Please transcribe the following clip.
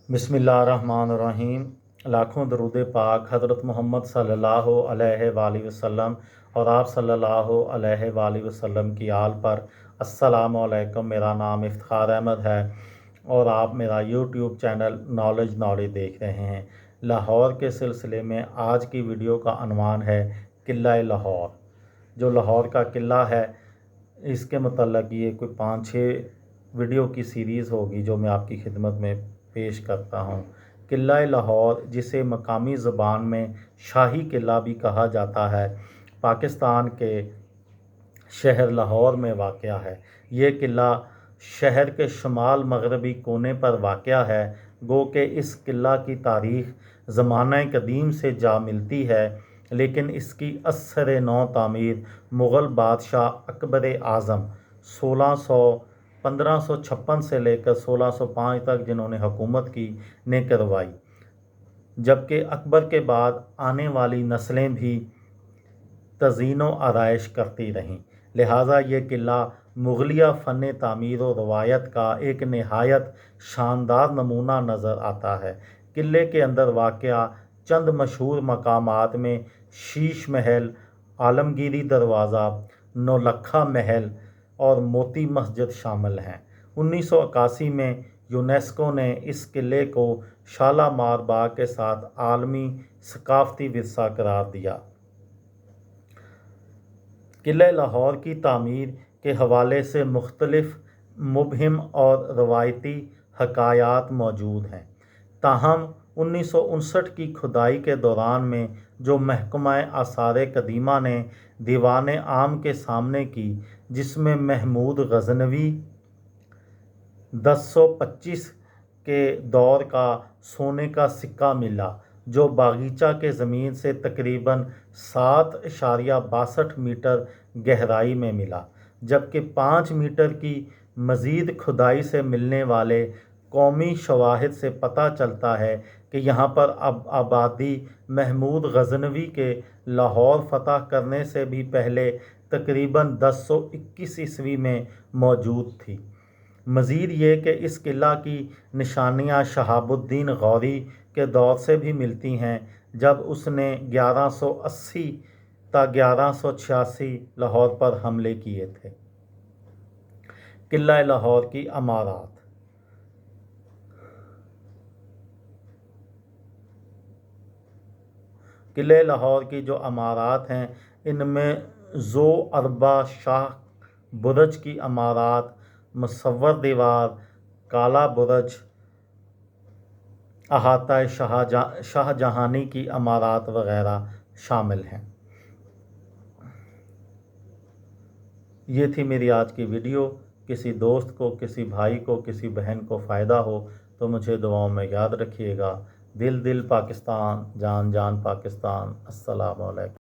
बिस्मिल्लाहिर्रहमानिर्रहीम। लाखों दरूद पाक हज़रत मोहम्मद सल्लल्लाहु अलैहि वसल्लम और आप सल्लल्लाहु अलैहि वसल्लम की आल पर। अस्सलामु अलैकुम। मेरा नाम इफ्तिखार अहमद है और आप मेरा यूट्यूब चैनल नॉलेज देख रहे हैं। लाहौर के सिलसिले में आज की वीडियो का अनवान है किला लाहौर। जो लाहौर का किला है इसके मतलब ये कोई 5-6 वीडियो की सीरीज़ होगी जो मैं आपकी खिदमत में पेश करता हूँ। किला लाहौर, जिसे मकामी ज़बान में शाही किला भी कहा जाता है, पाकिस्तान के शहर लाहौर में वाक़या है। ये किला शहर के शुमाल मगरबी कोने पर वाक़या है। गो के इस किला की तारीख़ ज़माना कदीम से जा मिलती है, लेकिन इसकी असर नौ तामीर मुग़ल बादशाह अकबर आज़म 1556 से लेकर 1605 तक, जिन्होंने हुकूमत की, ने करवाई। जबकि अकबर के बाद आने वाली नस्लें भी तज़ीन व आराइश करती रहीं। लिहाजा ये किला मुग़लिया फ़न तामीर व रवायत का एक नहायत शानदार नमूना नज़र आता है। किले के अंदर वाक़या चंद मशहूर मकामात में शीश महल, आलमगीरी दरवाज़ा, नौलखा महल और मोती मस्जिद शामिल हैं। 1981 में यूनेस्को ने इस किले को शालामार बाग के साथ आलमी सकाफ़ती विरसा करार दिया। किले लाहौर की तामीर के हवाले से मुख्तलिफ मुबहिम और रवायती हकायात मौजूद हैं। ताहम 1959 की खुदाई के दौरान में जो महकमा आसार कदीमा ने दीवान आम के सामने की, जिसमें महमूद गज़नवी 1025 के दौर का सोने का सिक्का मिला, जो बागीचा के ज़मीन से तकरीबन 7.62 मीटर गहराई में मिला। जबकि 5 मीटर की मज़ीद खुदाई से मिलने वाले कौमी शवाहिद से पता चलता है कि यहाँ पर अब आबादी महमूद गज़नवी के लाहौर फ़तह करने से भी पहले तकरीबन 1021 ईस्वी में मौजूद थी। मज़ीद ये कि इस किला की निशानियाँ शहाबुद्दीन गौरी के दौर से भी मिलती हैं, जब उसने 1180 ता 1186 लाहौर पर हमले किए थे। किला लाहौर की अमारात। किले लाहौर की जो अमारात हैं, इनमें ज़ो अरबा शाह बुरज की अमारात, मुसव्वर दीवार, काला बुरज, अहाता शाहजहानी की अमारात वग़ैरह शामिल हैं। ये थी मेरी आज की वीडियो। किसी दोस्त को, किसी भाई को, किसी बहन को फ़ायदा हो तो मुझे दुआओं में याद रखिएगा। दिल दिल पाकिस्तान, जान जान पाकिस्तान। अस्सलामु अलैकुम।